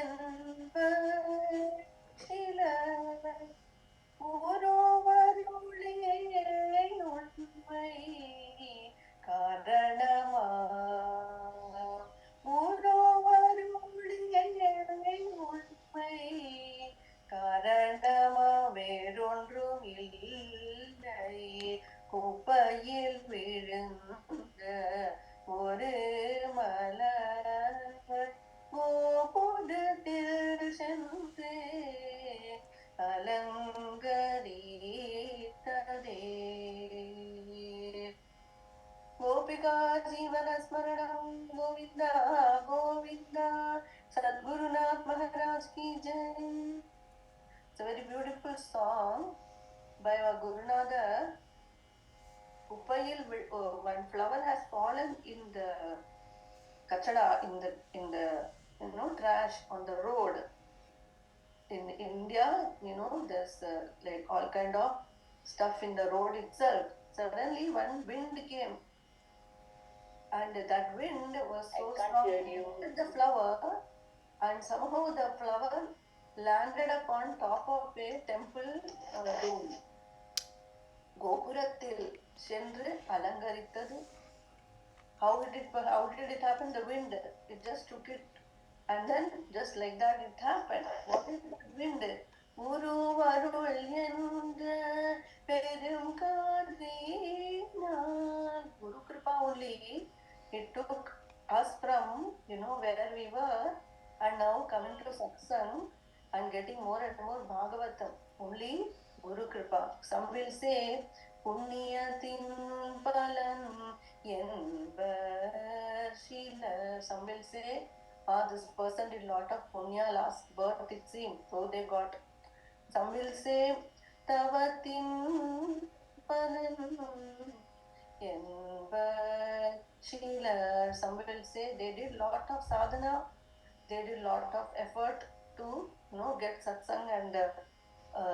enbar silar ஒருவருளே உண்மை காரணமாம் ஒருவருளே உண்மை காரணமா வேறொன்றும் இல்லை குப்பையில் விழுந்த ஒரு மலர் கோபுரத்தில் சென்று alankaritthadE Gopika Jeevana Smaranam Govinda Govinda Sadgurunath Maharaj Ki Jai. It's a very beautiful song by our Gurunatha. Kuppaiyil, one flower has fallen in the kachada, in the trash on the road. In India, there's like all kind of stuff in the road itself. Suddenly one wind came, and that wind was so strong with the flower, and somehow the flower landed upon top of a temple dome. gOpuratthil senDru alankaritthadE. How did it happen? The wind, it just took it. And then, just like that, it happened. What is the wind? aruL perum kATrinAl. Guru Kripa only. It took us from, where we were, and now coming to satsang and getting more and more Bhagavatam. Only Guru Kripa. Some will say, puNNiyatthin palan enbar silar. Some will say, this person did lot of punya last birth, it seemed, so they got. Some will say tavatin palan enbar silar. Some will say they did lot of sadhana, they did lot of effort to get satsang and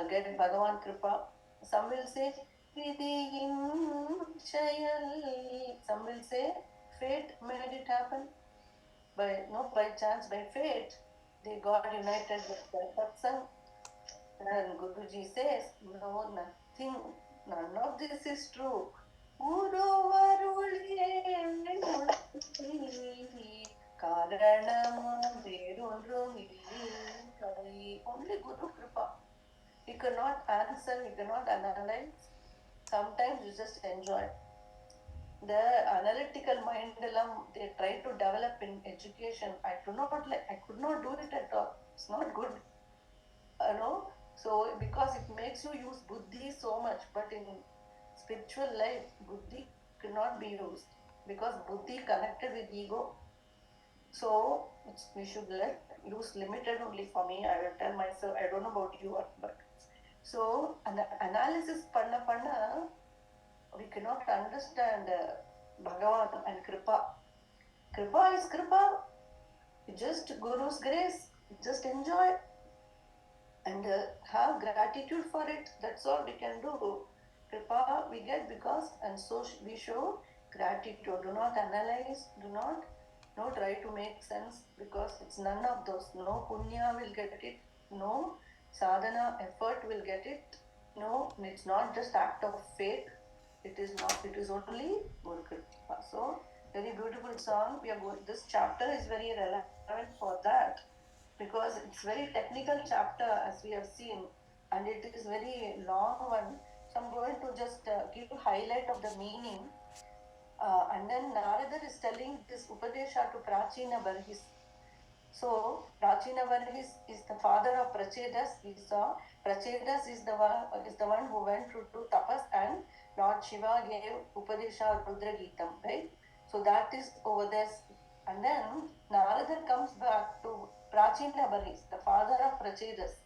get Bhagavan Kripa. Some will say vidhiyin chayal. Some will say fate made it happen. By chance, by fate, they got united with the satsang. And Guruji says, no, nothing, none of this is true. Only Guru Kripa. We cannot answer, we cannot analyze. Sometimes you just enjoy. The analytical mind, they try to develop in education. I could not do it at all. It's not good. So because it makes you use buddhi so much, but in spiritual life, buddhi cannot be used because buddhi connected with ego. So we should use limited only. For me, I will tell myself, I don't know about you, but so an analysis panna we cannot understand Bhagavan and Kripa. Kripa is Kripa. Just Guru's grace. Just enjoy and have gratitude for it. That's all we can do. Kripa we get because, and so we show gratitude. Do not analyze. Do not try to make sense, because it's none of those. No punya will get it. No sadhana effort will get it. No, it's not just act of faith. It is not. It is only Guru Kripa. So very beautiful song. This chapter is very relevant for that, because it's very technical chapter, as we have seen, and it is very long one. So I'm going to just give a highlight of the meaning, and then Narada is telling this Upadesha to Prachina Barhis. So Prachina Barhis is the father of Prachedas. We saw Prachedas is the one who went to do tapas, and Lord Shiva gave Upadesha rudra-gītaṁ, right? So that is over there. And then Narada comes back to Prachina Barhis, the father of Prachedas.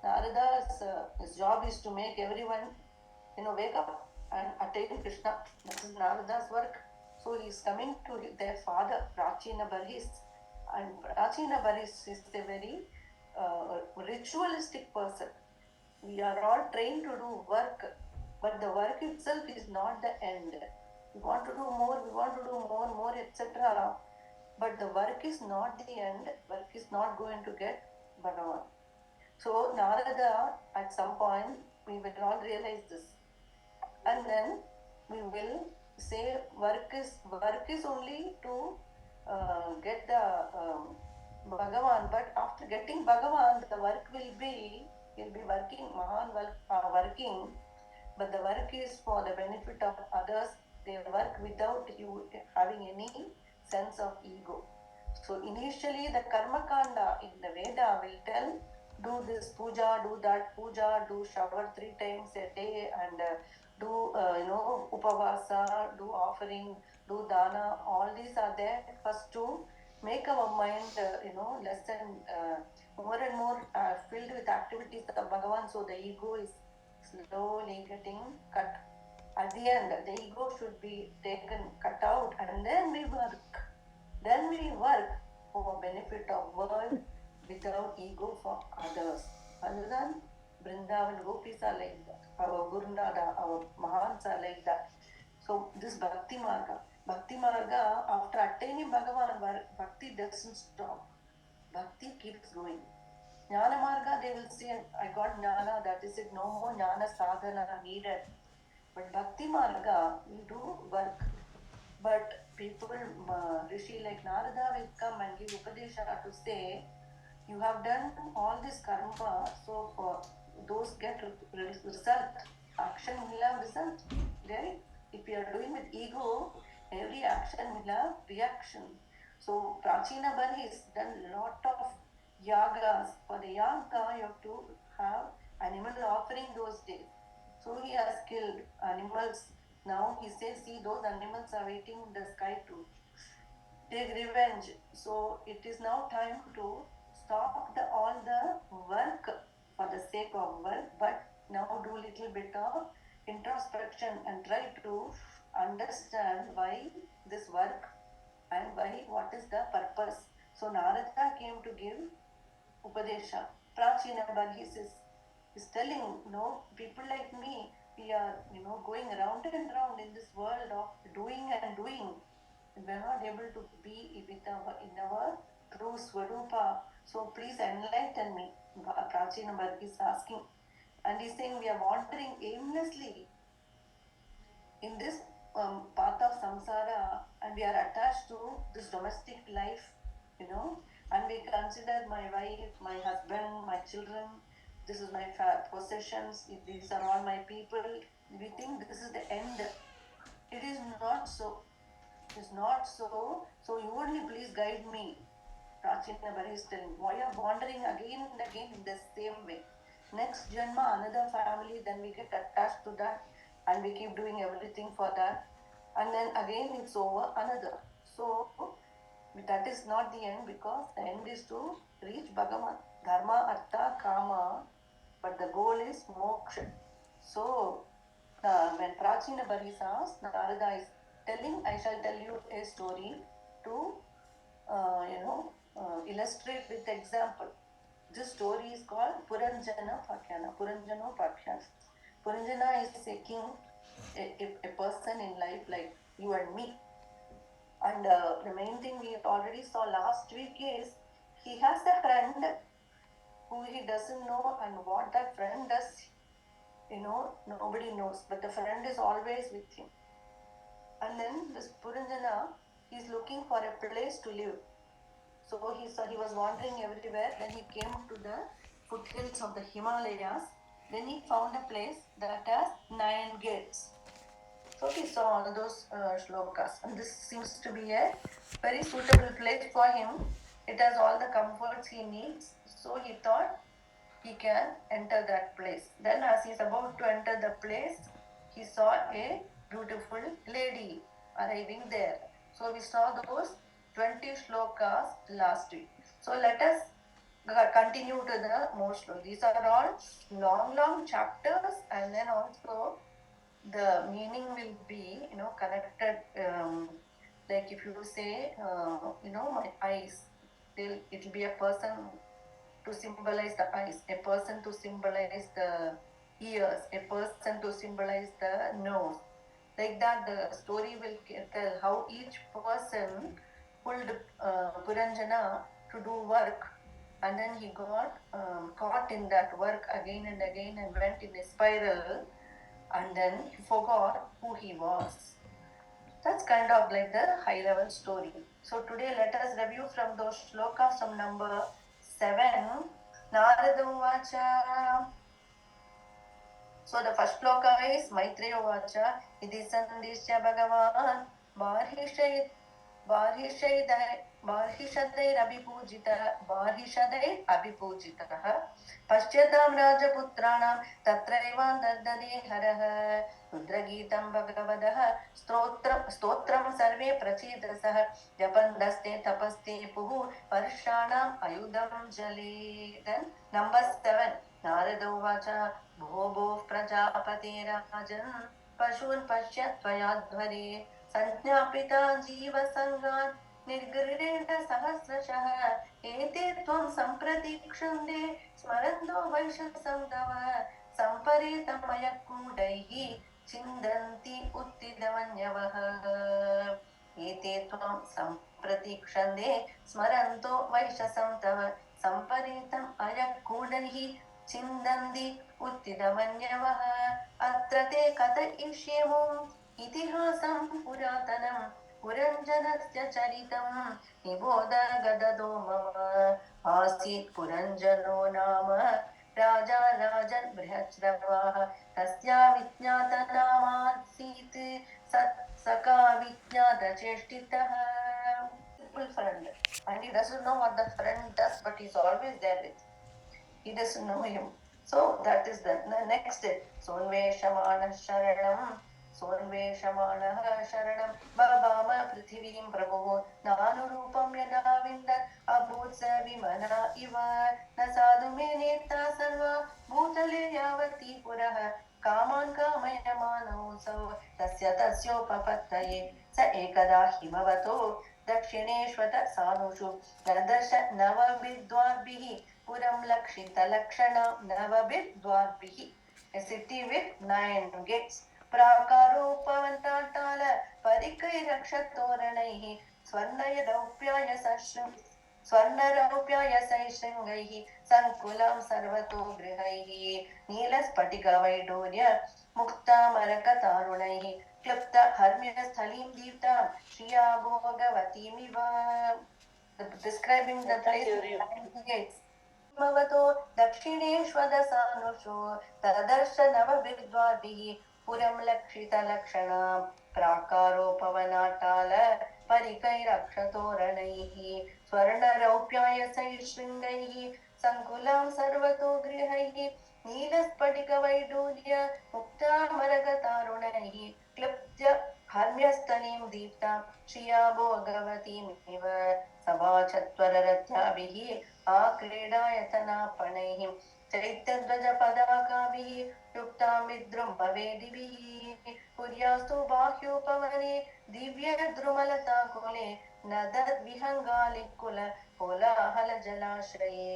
Narada's his job is to make everyone wake up and attain Krishna. This is Narada's work. So he is coming to their father, Prachina Barhis. And Prachina Barhis is a very ritualistic person. We are all trained to do work, but the work itself is not the end. We want to do more, etc. But the work is not the end. Work is not going to get Bhagavan. So Narada, at some point, we will all realize this. And then we will say work is only to get the Bhagavan. But after getting Bhagavan, the work will be, you'll be working, working, but the work is for the benefit of others. They work without you having any sense of ego. So initially the Karma Kanda in the Veda will tell, do this puja, do that puja, do shower 3 times a day, and do upavasa, do offering, do dana. All these are there first to make our mind less and more and more filled with activities of Bhagavan. So the ego is slowly getting cut. At the end, the ego should be cut out, and then we work. Then we work for benefit of world without ego for others. Other than Vrindavan Gopis are like that. Our Gurunada, our Mahants are like that. So this Bhakti Marga, after attaining Bhagavan, Bhakti doesn't stop. Bhakti keeps going. Jnana Marga, they will say, I got Jnana, that is it, no more Jnana sadhana needed. But Bhakti Marga, we do work. But people, Rishi like Narada will come and give Upadesha to say, you have done all this karma, so for those get result. Action will have result, right? If you are doing with ego, every action will have reaction. So Prachina Bali has done lot of yagas. For the yaga, you have to have animal offering those days. So he has killed animals. Now he says, see, those animals are waiting in the sky to take revenge. So it is now time to stop all the work for the sake of work, but now do little bit of introspection and try to understand why this work and what is the purpose. So Narada came to give Upadesha. Prachina Bhagis is telling, people like me, we are, going round and round in this world of doing and doing. We are not able to be in our true Swarupa. So please enlighten me. Prachina Bhagis is asking. And he's saying we are wandering aimlessly in this path of samsara, and we are attached to this domestic life, and we consider my wife, my husband, my children, this is my possessions, these are all my people. We think this is the end. It is not so. It is not so. So you only please guide me. Prachina Bhari is telling, why are wandering again and again in the same way? Next Janma, another family, then we get attached to that and we keep doing everything for that. And then again it's over, another. So that is not the end, because the end is to reach Bhagavan. Dharma, Artha, Kama, but the goal is moksha. So when Prachina Bhari asked, Narada is telling, I shall tell you a story to illustrate with example. This story is called Puranjana Upakhyanam. Puranjana is a king, a person in life like you and me. And the main thing we already saw last week is he has a friend who he doesn't know, and what that friend does, nobody knows, but the friend is always with him. And then this Puranjana, he's looking for a place to live. So he was wandering everywhere. Then he came to the foothills of the Himalayas. Then he found a place that has 9 gates. So he saw all those shlokas. And this seems to be a very suitable place for him. It has all the comforts he needs. So he thought he can enter that place. Then as he is about to enter the place, he saw a beautiful lady arriving there. So we saw those 20 shlokas last week. So let us continue to the more shlokas. These are all long chapters, and then also the meaning will be, connected. Like if you say, my eyes, it will be a person to symbolize the eyes, a person to symbolize the ears, a person to symbolize the nose. Like that, the story will tell how each person pulled Puranjana to do work, and then he got caught in that work again and again and went in a spiral, and then he forgot who he was. That's kind of like the high level story. So today let us review from those shlokas from number 7. Narada Uvacha. So the first shloka is Maitreya Uvacha. Iti sandishya Bhagavan बार्हिषदैरभिपूजितः पश्यतां राजा-पुत्रāṇाम् तत्रैवान्तर्दधे हरः rudra-gītaṁ भगवदः स्तोत्रं सर्वे प्रचेतसः जपन्दस्ते तपस्ते पुः वर्षाणाम् अयुधं जले. Then number 7. Narada Uvacha भो भोः प्रजापते राजन् पशून् पश्य त्वयाध्वरे संज्ञापिता जीवसङ्गान् निर्गृहेण सहस्रशः एते त्वं सम्प्रतीक्षन्ते स्मरन्तो वैशसं तव सम्परेतमयकूटैः छिन्दन्ति उत्थितमन्यवः. एते त्वं सम्प्रतीक्षन्ते स्मरन्तो वैशसं तव सम्परेतम् अयकूटैः छिन्दन्ति उत्थितमन्यवः. अत्र ते कथयिष्येमो इतिहासं पुरातनं पुरञ्जनस्य चरितं निबोध गददो मम. आसीत् पुरञ्जनो नाम राजा राजन् बृहच्छ्रवाः तस्या विज्ञातनामासीत् सखा विज्ञातचेष्टितः. Friend, and he doesn't know what the friend does, but he's always there with him. He doesn't know him. So that is the next step. Sonveshamanah sharanam babama prithivim prabhu nanurupam yada vindat abhutsa vimana iva nasadu meneta sarva bhutale yavati purah kaman kamayamano sav tasyopapattaye sa ekada himavato दक्षिणेश्वत सानुषु नरदर्श नवविद्वाद्भिः पुरं लक्षितलक्षण नवविद्वाद्भिः. A city with 9 gates. प्राकारोपवनाटाल परिकैरक्षतोरणैः स्वर्णरौप्यायसैशृङ्गैः सङ्कुलं सर्वतो गृहैः नीलस्फटिकवैडूर्य मुक्तामरकतारुणैः क्लुप्त हर्म्यस्थलीं दीप्तां श्रिया भोगवतीमिव. Describing the place with 9 gates. भवतो दक्षिणेष्वदसानुषो तदर्श नवविद्वाद्भिः पुरं लक्षितलक्षणां प्राकारोपवनाटाल परिकैरक्षतोरणैः स्वर्णरौप्यायसैशृङ्गैः सङ्कुलां सर्वतो गृहैः नीलस्फटिकवैडूर्य मुक्तामरगतारुणैः क्लृप्त्य हर्म्यस्थलीं दीप्तां श्रिया भोगवतीमिव. सभाचत्वररथ्याभिः आक्रीडायतनापणैः चैत्यध्वजपदाकाभिः युक्तां विद्रुम्भवेदिभिः कुर्यास्तु बाह्योपवने दिव्यद्रुमलताकुले नदद्विहङ्गालिकुल कोलाहलजलाश्रये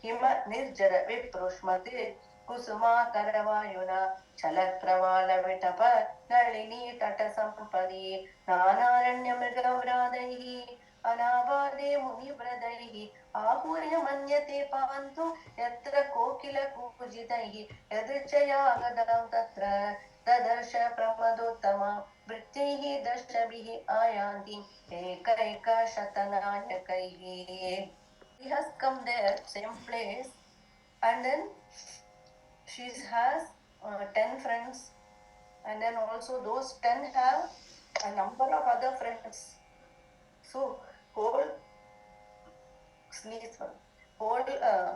हिम निर्जर विप्रुष्मते कुसुमाकरवायुना चलत्प्रवालविटप नलिनी तटसम्पदि नानारण्यमृगव्रादैः अनावादे मुनिव्रदैः आहूर्य मन्यते पान्तु यत्र कोकिलकूजितैः यदृच्छयागदां तत्र ददर्श प्रमदोत्तमा वृत्तैः दशभिः आयान्ति एकैकशतनायकैः. He has come there, same place, and then she has 10 friends, and then also those 10 have a number of other friends. So whole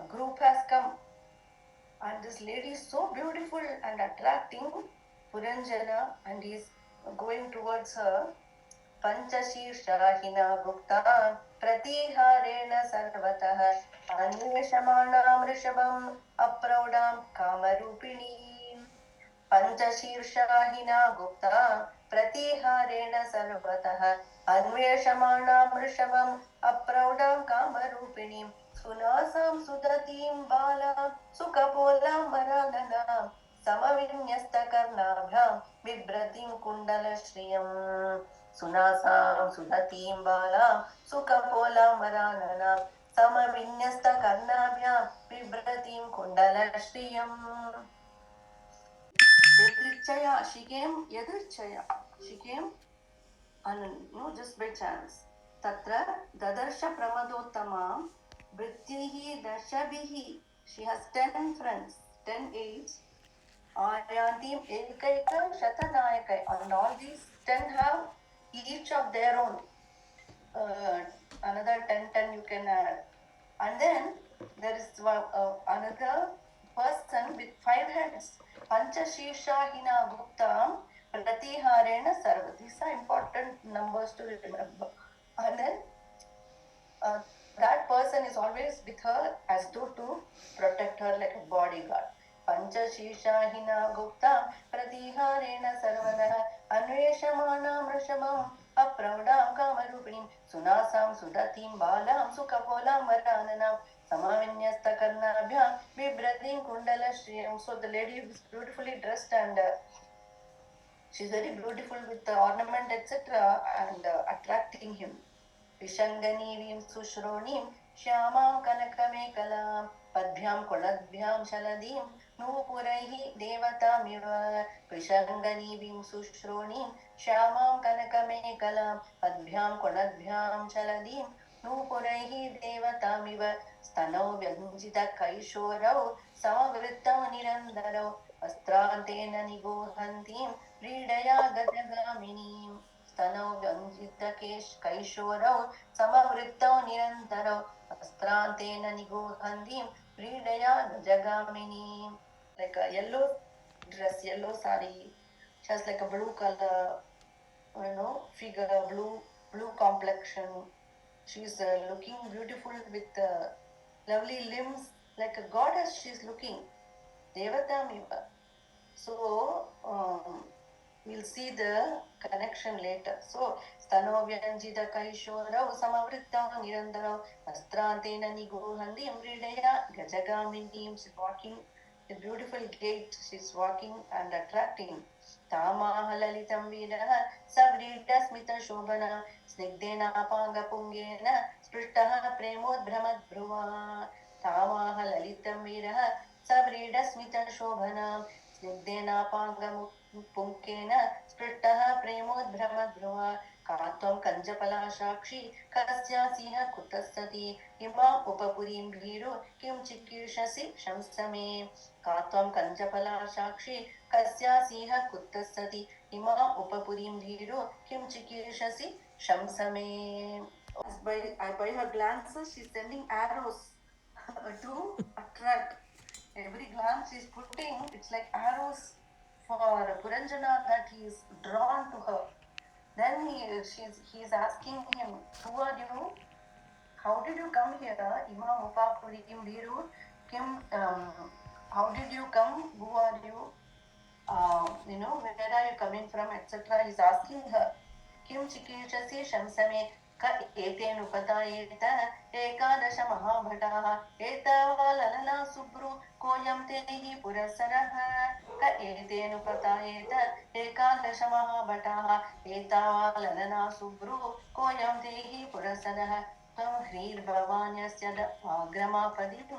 group has come, and this lady is so beautiful and attracting Puranjana, and he is going towards her. Panchashirshahina gupta pratiharena sarvatah अन्वेषमाणां वृषभम् अप्रौढां कामरूपिणीम्. पञ्चशीर्षाहिना गुप्ता प्रतिहारेण सर्वतः अन्वेषमाणां वृषभम् अप्रौढां कामरूपिणीं सुनासां सुदतीं बालां सुकपोलां वराननां समविन्यस्तकर्णाभ्यां बिभ्रतीं कुण्डलश्रियम्. Sunasam sudatim balam sukapolam marananam samavinyasta karnabhyam vibratim kundalashriyam. Yadrichaya, she came yadrichaya. She came just by chance. Tatra dadarsha pramadottamam vrittihi dashabihi. She has 10 friends, 10 aides. Ayantim ekaika shatanayakai. And all these 10 have each of their own. Another 10 you can add. And then there is another person with 5 heads. Panchashishahina Guptam Pratiharena Sarva. These are important numbers to remember. And then that person is always with her as though to protect her like a bodyguard. Panchashishahina Guptam Pratiharena Sarvada Anveshamanam Rashamam Apravdam Kamarupinim Sunasam Sudatim Balam Sukapolam Varananam Samavinyasta Karnabhyam Vibratim Kundalashriyam. So the lady is beautifully dressed and she's very beautiful with the ornament etc. and attracting him. Vishanganivim Sushronim Shyamam Kanakame Padbhyam Kuladbhyam Shaladim Nupuraihi Devatamiva Vishanganivim Sushronim Shyamam Kanakame Padbhyam Kuladbhyam Shaladim Nupuraihi Devatamiva Stanau Vyanjita Kaishorau Samavrittam Nirandarau Astrantena Nigohantim Ridaya Gadagaminim Stanau Vyanjita Kaishorau Samavrittam Nirandarau Astrantena Nigohantim Ridaya Jagamini. Like a yellow dress, yellow sari. She has like a blue color, figure, blue complexion. She's looking beautiful with lovely limbs, like a goddess she's looking. Devatamiva. So, we'll see the connection later. So, Stanovyanjita Kaishorau Samavrittam Nirandarau Astrantena Nigohandi Amridaya Gajagaminim. She's walking with beautiful gait. She's walking and attracting. Tamaha Lalitam Viraha Savrita Smita Shobhana Snigdena Apanga Pungena Sprishtaha Premod Brahmad Bhruva. Tamaha Lalitam Viraha Savrita Smita Shobhana Snigdena Apanga Punkena Sprishtaha Premod Brahmad Bhruva. Katvam Kanjapala Shakshi Kasya Siha Kutasati Ima Upapurim Bhiru Kim Chikishasi Shamsame. Katvam Kanjapala Shakshi Kasya Siha Kutasati Ima Upapurim Bhiru Kim Chikishasi Shamsame. By her glances, she's sending arrows to attract. Every glance she's putting, it's like arrows for Puranjana that he is drawn to her. Then he's asking him, who are you? How did you come here? Imam Upapurim Bhiru Kim, how did you come? Who are you? Where are you coming from, etc. He's asking her. Kim Chikishasi Shamsame Ka Eten Upatayeta Ekadasha Mahā-bhāga Etavalana Subru Koyam Tehi Purasaraha Ka Eten Upatayeta Ekadasha Mahā-bhāga Etavalana Subru Koyam Tehi Purasaraha Tam Hrir Bhavanyasya Vagramapadim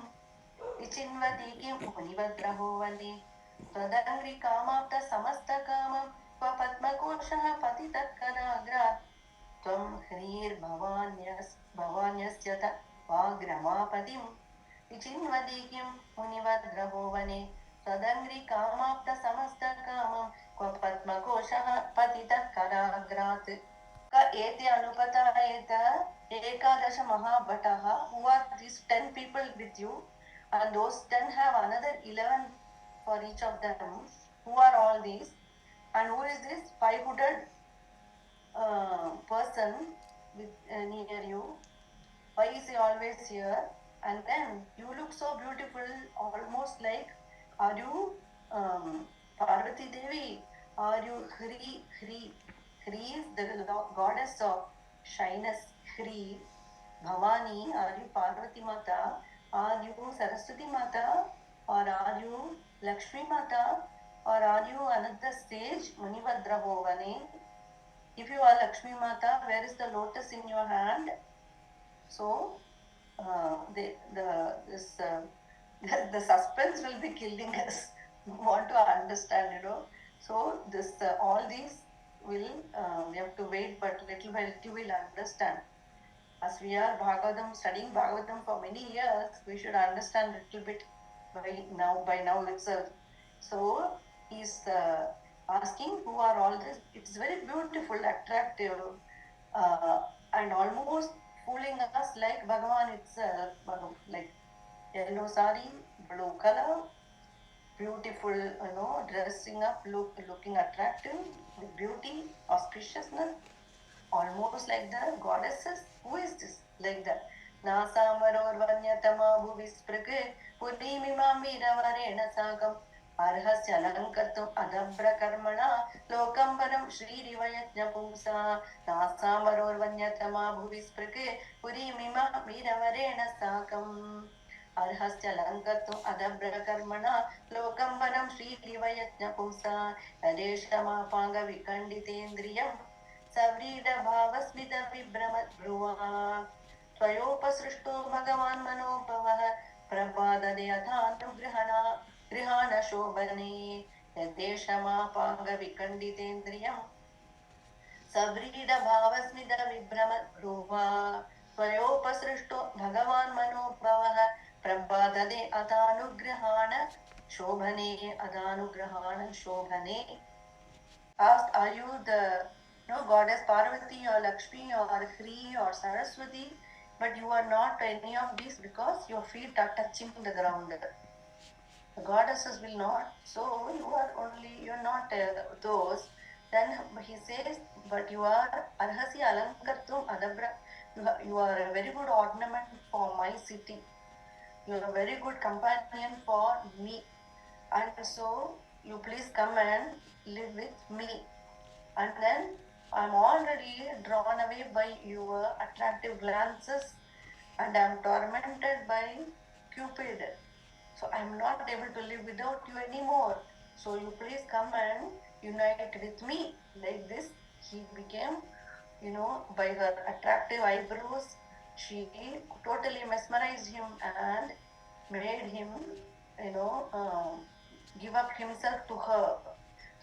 Vichinvati Kim Munivadраhovali Tadangri Kamapta Samasta Kamam Padmakoshaha Patitakkanagrat Tvam Hrir Bhavanyasyata Vagramapadim Vichinvadikim Munivadраhovane Tadangri Kamapta Samasta Kamam Padmakoshaha Patitakkanagrat Ka Ete Anupatayeta Ekadasha Mahā-bhāga. Who are these 10 people with you? And those 10 have another 11 for each of them. Who are all these? And who is this 5-hooded person with near you? Why is he always here? And then you look so beautiful, almost like, are you Parvati Devi? Are you Hri? Hri is the goddess of shyness. Hri. Bhavani, are you Parvati Mata? Are you Saraswati Mata? Or are you Lakshmi Mata? Or are you another sage, Munivadраhovane? if you are Lakshmi Mata, where is the lotus in your hand? So the suspense will be killing us. Want to understand, So this all these will we have to wait, but little by little we'll understand. As we are studying Bhagavatam for many years, we should understand a little bit by now itself. So he's asking who are all this. It's very beautiful, attractive, and almost fooling us like Bhagavan itself. Like yellow sari, blue color, beautiful, dressing up, looking attractive with beauty, auspiciousness, almost like the goddesses. Who is this? Like that. Nasamarorvanyatama bhuvisprage purnimimam viravarena sagam arhasya alankartum adabra karmana lokam param shririvayajna pumsa nasamarorvanyatama bhuvisprage purnimimam viravarena sagam arhasya alankartum adabra karmana lokam param shririvayajna pumsa adhishayam vikanditendriyam सव्रीडभावस्मितविभ्रमद्भ्रुवः त्वयोपसृष्टो भगवान् मनोभवः प्रपादते अथानुगृहाणशोभने यद्देशमापाङ्गविखण्डितेन्द्रियम् सव्रीडभावस्मितविभ्रमद्भ्रुवः त्वयोपसृष्टो भगवान् मनोभवः प्रपादते अथानुगृहाणशोभने Asked, are you the goddess Parvati or Lakshmi or Hri or Saraswati? But you are not any of these because your feet are touching the ground. The goddesses will not. So you're not those. Then he says, but you are Arhasi Alankartum Adabra. You are a very good ornament for my city. You are a very good companion for me. And so you please come and live with me. And then I'm already drawn away by your attractive glances and I'm tormented by Cupid. So I'm not able to live without you anymore. So you please come and unite with me. Like this, he became, by her attractive eyebrows, she totally mesmerized him and made him, give up himself to her.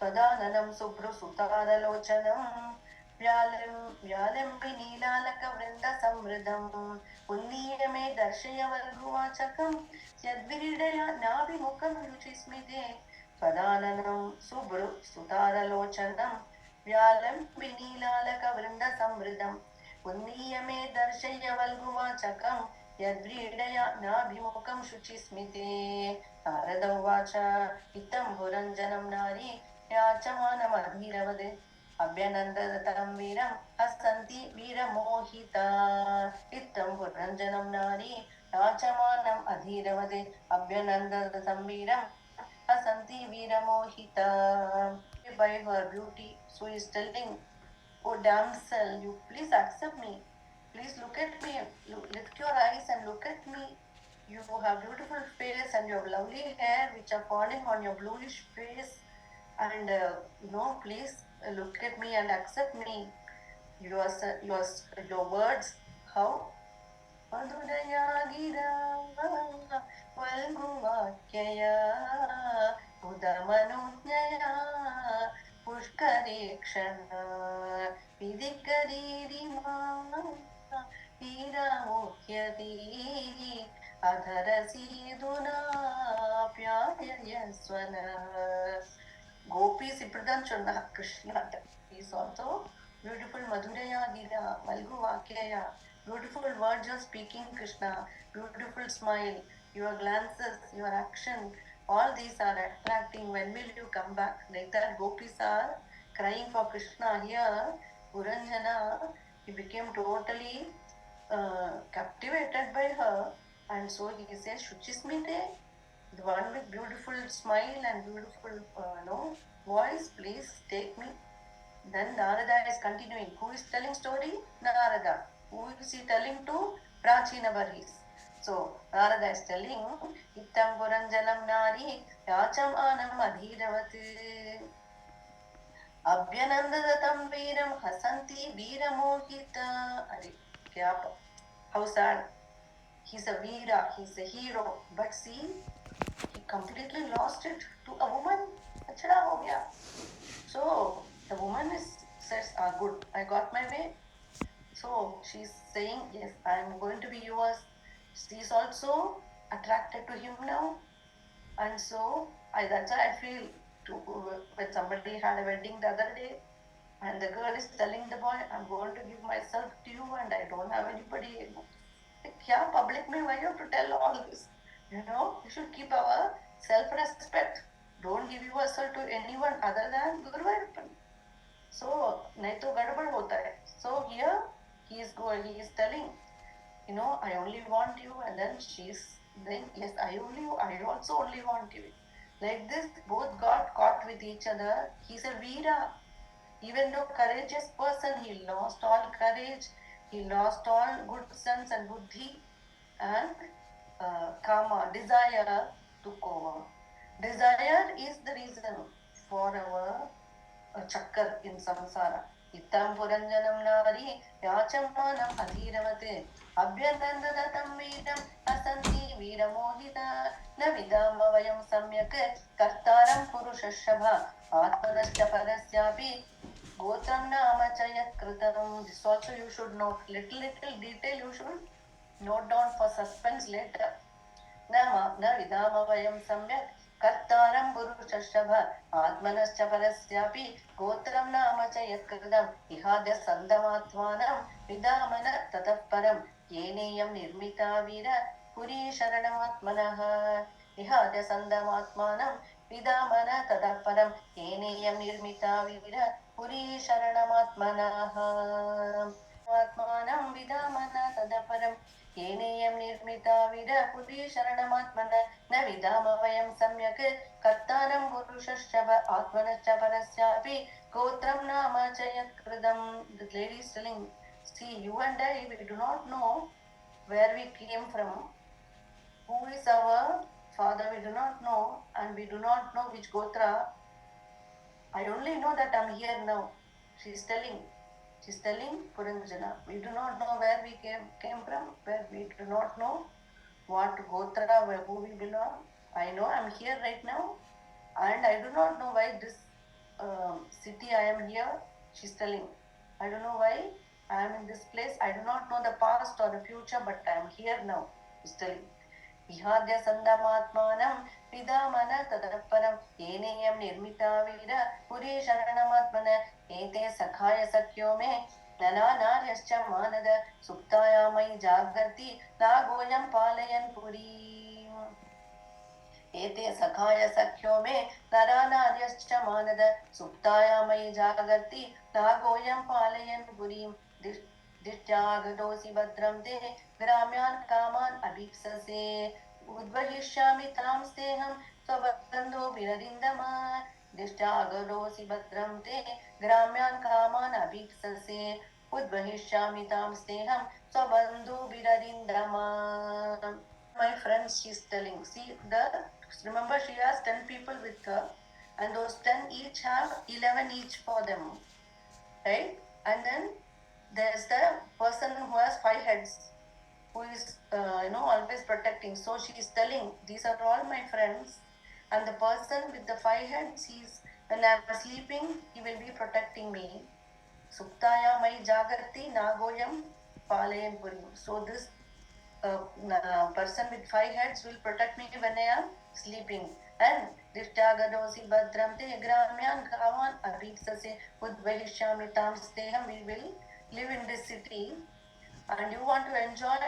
Tvadananam subru sutaralochanam vyalem vinilaka vrinda samridam punniyame darshaya varguvachakam yadviridaya nabimukam ruchismide Tvadananam subru sutaralochanam vyalem vinilaka vrinda samridam punniyame darshaya varguvachakam yadviridaya nabimukam shuchismite Narada uvacha itam Puranjanam nari yamunAkalyANi abhyanandadatam viram asanti viramohita itam Puranjanam nari yamunAkalyANi abhyanandadatam viram asanti viramohita. By her beauty, so he is telling, oh damsel, you please accept me. Please look at me. Lift your eyes and look at me. You have beautiful face and you have lovely hair which are falling on your bluish face. And please look at me and accept me. Your words, how? Madhuraya gira valguvakyaya udamanujnaya pushkarikshana vidikaririma viramuhyati adharasiduna pyayayaswana. Gopis இப்படிதான் சொன்னா கிருஷ்ணாட்ட. He is also beautiful Madhuraya Gira, Valgu Vakyaya. Beautiful words you're speaking, Krishna. Beautiful smile. Your glances, your action. All these are attracting. When will you come back? Like that, gopis are crying for Krishna. Here, Puranjana, he became totally captivated by her. And so he says, Shuchismite, the one with beautiful smile and beautiful voice, please take me. Then Narada is continuing. Who is telling story? Narada. Who is he telling to? Prachina Baris. So Narada is telling, Ittam Puranjanam Nari Yachamanam Adhiravati. Abhyanandadatam veeram hasanti veeramohita. How sad. He's a veera, he's a hero. But see, he completely lost it to a woman. Achda ho gaya. So the woman says, good, I got my way. So she's saying, yes, I'm going to be yours. She's also attracted to him now. And so that's why I feel when somebody had a wedding the other day, and the girl is telling the boy, I'm going to give myself to you and I don't have anybody. Like, yeah, public mein, why you have to tell all this? You should keep our self-respect. Don't give yourself to anyone other than Guruvayurappan. So, nahi to gadbad hota hai. So here he is telling, I only want you, and then she's saying, yes, I also only want you. Like this, both got caught with each other. He's a Veera. Even though courageous person, he lost all courage, he lost all good sense and buddhi, and kama, desire, took over. Desire is the reason for our chakkar in samsara. Ittam puranjanam nari yachamanam adhiravate abhyanandadatam veeram asanti veeramohita na vidamavayam samyak kartaram purushashabha atmanascha parasyapi gotram nama chayat kritam. This also you should note. Little detail you should note down for suspense later. Nama na vidamavayam samyak कर्तारं पुरुषशभ आत्मनश्च परस्यापि गोत्रं नाम च यत्कृतम् इहाद्य सन्दमात्मानं विदामन ततः परं येनेयं निर्मिता वीर पुरी शरणमात्मनः इहाद्य सन्दमात्मानं विदामन ततः परं येनेयं निर्मिता वीर पुरी शरणमात्मनः आत्मानं विदामन ततः परं येनेयं निर्मिता वीर पुरी शरणमात्मन न विदाम वयं सम्यक् कर्तारं पुरुषश्च आत्मनश्च परस्यापि गोत्रं नाम च यत्कृतं. The lady is telling, see, you and I, we do not know where we came from, who is our father, we do not know, and we do not know which gotra. I only know that I'm here now. She's telling Puranjana, we do not know where we came from, where we do not know what gotra, where who we belong. I know I'm here right now, and I do not know why this city I am here. She's telling, I don't know why I am in this place. I do not know the past or the future, but I am here now. She's telling. इहाद्य सन्दमात्मानं विदामन ततः परं येनेयं निर्मिता वीर पुरी शरणमात्मन एते सखाय सख्यो मे ननानार्यश्च मानद सुप्ताया मयि जागर्ति नागोऽयं पालयन् पुरीम्. एते सखाय सख्यो मे नरानार्यश्च मानद सुप्ताया मयि जागर्ति नागोऽयं पालयन् पुरीम्. दिष्ट्यागतोऽसि भद्रं ते ग्राम्यान् कामान् अभीप्ससे उद्वहिष्यामि तां स्तेहं स्वबन्धो विररिन्दम. दिष्ट्यागतोऽसि भद्रं ते ग्राम्यान् कामान् अभीप्ससे उद्वहिष्यामि तां स्तेहं स्वबन्धो विररिन्दम. My friends, she's telling, see, remember she has 10 people with her, and those 10 each have 11 each for them, right? And then there's the person who has 5 heads, who is always protecting. So she is telling, these are all my friends, and the person with the 5 heads, when I'm sleeping, he will be protecting me. Suptaya mai jagarti nagoyam palayan purim. So this person with 5 heads will protect me when I am sleeping. And dishtagadosi badram te gramyan kavan abhipsase udvahishyami tam steham. We will live in this city, and you want to enjoy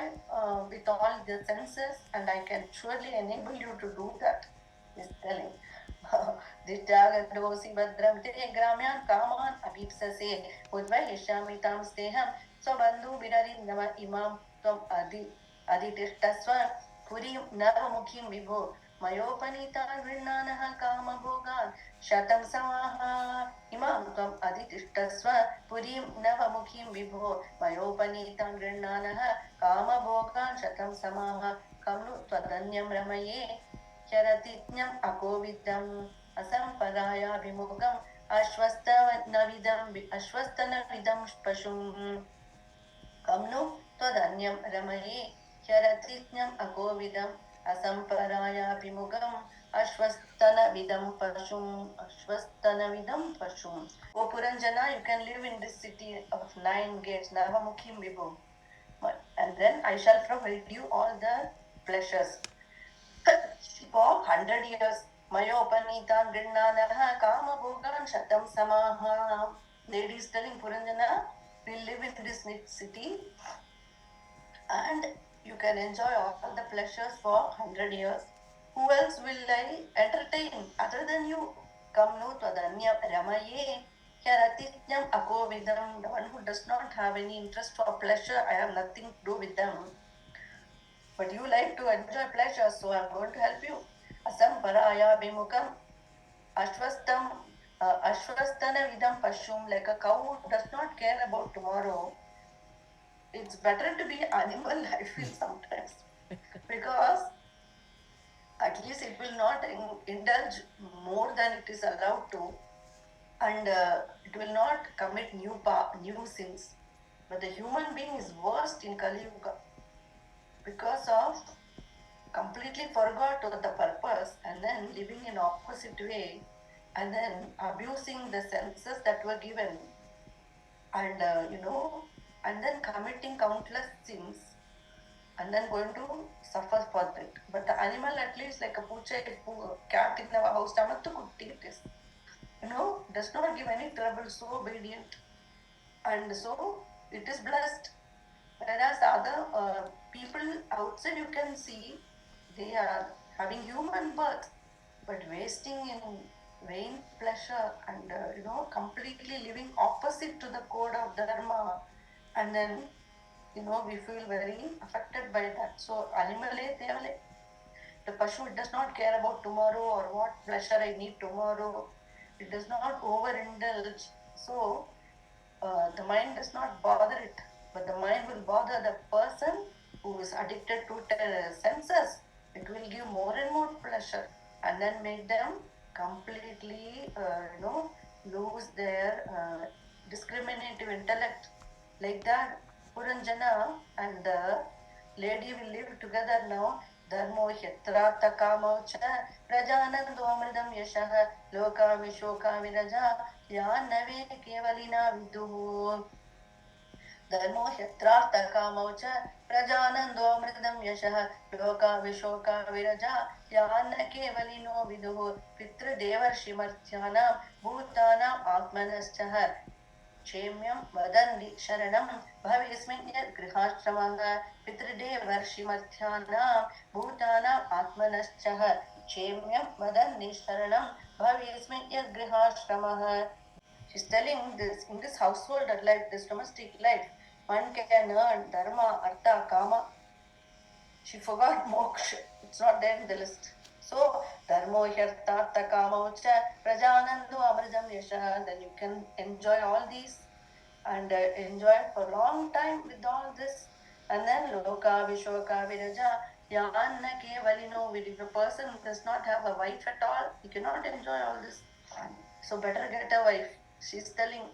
with all the senses, and I can surely enable you to do that. He's telling. Dishtagadosi badram te gramyan kavan abhipsase udvahishyami tam steham swabandhu virarindama imam tvam adhitistasva purim navamukhim vibho मयोपनीतान् गृह्णानः कामभोगान् शतं समाः इमां त्वम् अधितिष्ठस्व पुरीं नवमुखीं विभो मयोपनीतान् गृह्णानः कामभोगान् शतं समाः कं नु त्वदन्यं रमये चरतिज्ञम् अकोविदम् असम्पदायाभिमुखम् ashvastana-vidam pashum kamnu twadanyam ramaye kyaratitnyam agovidam asamparaya-pimugam ashvastana-vidam pashum. O Puranjana, you can live in this city of 9 gates, Navamukhim Vibhu, and then I shall provide you all the pleasures for 100 years. Mayopanitan Grinanaha Kama Bhogan Shatam Samaha. Lady is telling Puranjana, we'll live in this city and you can enjoy all the pleasures for 100 years. Who else will I entertain other than you? Kamnu twadanyam ramaye kyaratitnyam akovidam. The one who does not have any interest for pleasure, I have nothing to do with them. But you like to enjoy pleasure, so I'm going to help you. Asamparaya-pimugam ashvastana-vidam pashum. Like a cow who does not care about tomorrow. It's better to be animal, I feel sometimes, because at least it will not indulge more than it is allowed to, and it will not commit new sins. But the human being is worst in Kali Yuga because of completely forgot the purpose and then living in opposite way and then abusing the senses that were given, and and then committing countless sins and then going to suffer for it. But the animal, at least like a cat in our house, it is, does not give any trouble, so obedient, and so it is blessed. Whereas other people outside, you can see they are having human birth but wasting in vain pleasure and completely living opposite to the code of dharma, and then we feel very affected by that. So animale devale, the pashu, it does not care about tomorrow or what pleasure I need tomorrow. It does not overindulge. So the mind does not bother it, but the mind will bother the person who is addicted to senses. It will give more and more pleasure and then make them completely lose their discriminative intellect. Like that, Puranjana and the lady will live together now. Dharmo hyatratta-kāmaucha prajanando-amridam yashah loka vishoka viraja yānave kevalina viduhu. Dharmo hyatratta-kāmaucha prajanando-amridam yashah loka vishoka viraja yāna kevalino viduhu. Pitru-devarshi-marthyanam bhūtānam ātmanascha क्षेम्यं वदन्ति शरणं भवेस्मिन् यद्गृहाश्रमः. पितृदेवर्षिमर्थ्यानां भूतानाम् आत्मनश्च क्षेम्यं वदन्ति शरणं भवेस्मिन् यद्गृहाश्रमः. She's telling this, in this householder life, this domestic life, one can earn dharma, artha, kama. She forgot moksha. It's not there in the list. So, dharmo hyartha kamaucha prajanando amridam yasha. Then you can enjoy all these and enjoy for a long time with all this. And then loka vishoka viraja yanna kevalino. If a person does not have a wife at all, he cannot enjoy all this. So better get a wife. She's telling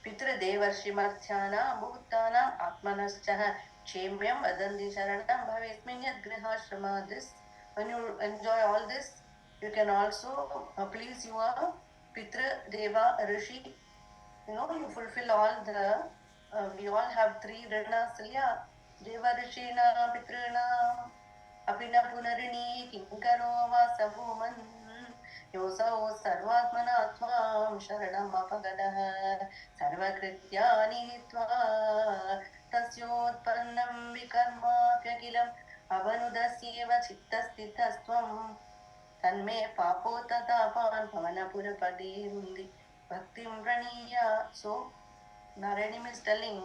Pitru-devarshi-marthyanam bhūtānam ātmanascha क्षेम्यं वदन्ति शरणं भवेस्मिन् यद्गृहाश्रमः. This, when you enjoy all this, you can also please your Pitru, Deva, Rishi. You fulfill all the, we all have 3 Ranas, Deva, Rishina, Pitruna, Apina Punarini, Kinkaro, Vasabhuman, Yosao, Sarvatmanatvam, Sharanam Apagadah, Sarvakrityani Tva, Tasyotpannam Vikarmapyakilam, Avanudasyeva Chittastithastvam, Tanme Papotatapan, Pavanapurapadi Rundi. Bhaktim Praniya. So Narayanim is telling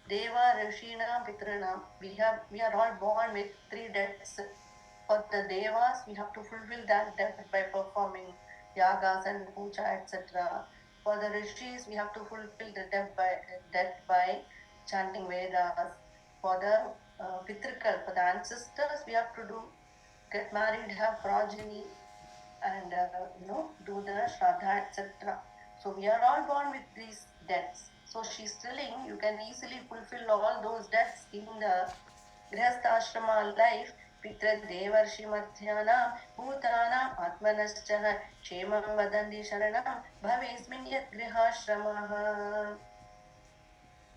Deva, Rishina, Pitrana, we are all born with 3 debts. For the Devas, we have to fulfill that debt by performing yagas and puja, etc. For the Rishis, we have to fulfill the debt by chanting Vedas. For the Pitrikal, for the ancestors, we have to get married, have progeny, and do the Shraddha, etc. So So we are all born with these debts. So she's telling you can easily fulfill all those debts in the grihastha-ashrama life. पितृदेवर्षिमध्यानां भूतानाम् आत्मनश्चः क्षेमं वदन्ति शरणं भवेस्मिन् यद्गृहाश्रमः.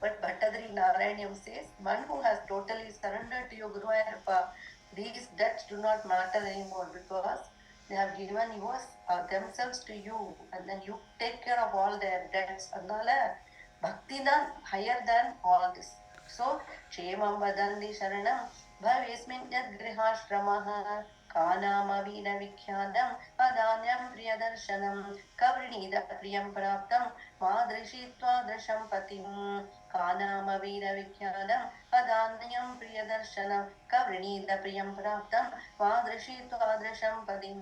But Bhattadri Narayanyam says, one who has totally surrendered to your Guru Ayappa, these debts do not matter anymore because they have given yours themselves to you, and then you take care of all their debts. Adnala bhakti dan higher than all this. So, Kshemam Vadandi Sharanam Bhavesmin Yad Grihashramaha Kanama Vina Vikhyadam Adanyam Priyadarshanam Kavrinida Priyam Praptam Madrishitva Drasham Patim Kanama Vina Vikhyadam Adanyam Priyadarshanam Kavrinida Priyam Praptam Madrishitva Drasham Patim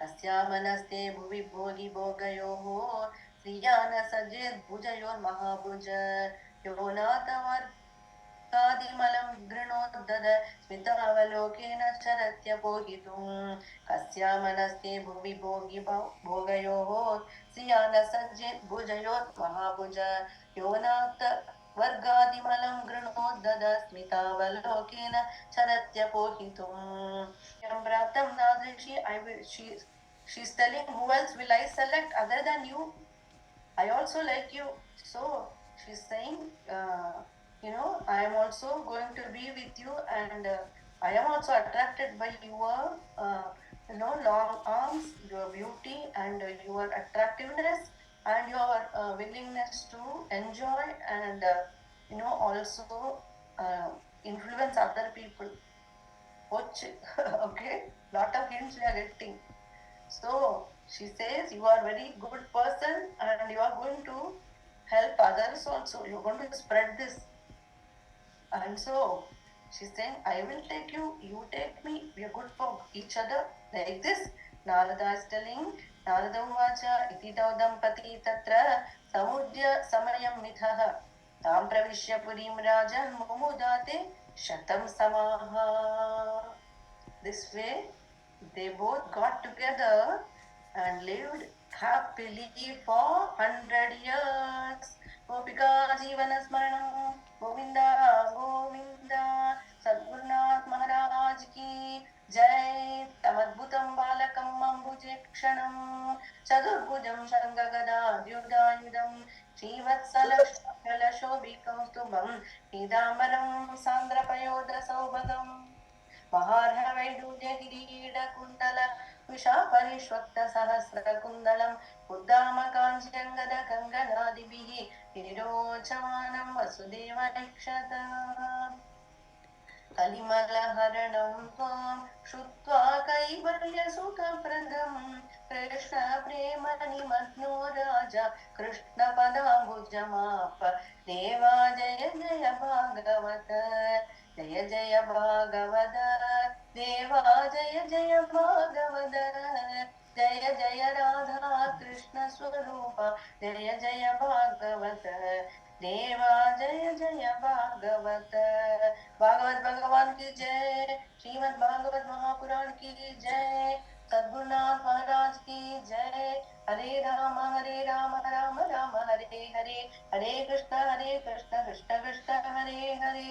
Kasyamanaste Bhuvi Bhogi Bhogayoho Sriyana Sajid Bhujayor Mahabhuja Yonatavar Kadimalam Grinodada Smitavalokena Charatyapoghitum Kasyamanaste Bhuvi Bhogi Bhogayoho Sriyana Sajid Bhujayot Mahabhuja Yonata Vargadimalam Grinodada Smitavalokena Charatyapoghitum Yambratam Nadrishi she's telling who else will I select other than you? I also like you. So she's saying, I am also going to be with you, and I am also attracted by your, long arms, your beauty, and your attractiveness, and your willingness to enjoy and, also influence other people. Okay, lot of hints we are getting. So she says you are a very good person and you are going to help others also. You are going to spread this. And so she's saying, I will take you, you take me, we are good for each other. Like this, Narada is telling, Narada uvacha iti tau dampati tatra samudya samayam mithaha tam pravishya purim rajan mumudate shatam samaha. This way, they both got together and lived happily for 100 years. Gopika Jivana Smaranam Govinda Govinda Sadgurunath Maharaj Ki Jai Tamadbhutam Balakam Ambuje Kshanam Chadurbhujam Shangagada Dyudayudam Srivatsalashala Shobhikaustubam Hidamaram Sandrapayoda Saubhagam महार्हवैडूर्यगिरीडकुण्डल विशापरिष्वक्तसहस्रकुण्डलं उद्दामकाञ्चङ्गदकङ्गनादिभिः विरोचमानं वसुदेवैक्षत कलिमलहरणं त्वां श्रुत्वा कैवल्यसुखप्रदं कृष्णप्रेमनिमग्नो राजा कृष्णपदाम्बुजमाप देवा जय जय भागवत जय जय भागवत देवा जय जय भागवत जय जय राधा कृष्ण स्वरूप जय जय भागवत देवा जय जय भागवत भागवत भगवान की जय श्रीमद् भागवत महापुराण की जय सद्गुरुनाथ महाराज की जय हरे राम राम राम हरे हरे हरे कृष्ण कृष्ण कृष्ण हरे हरे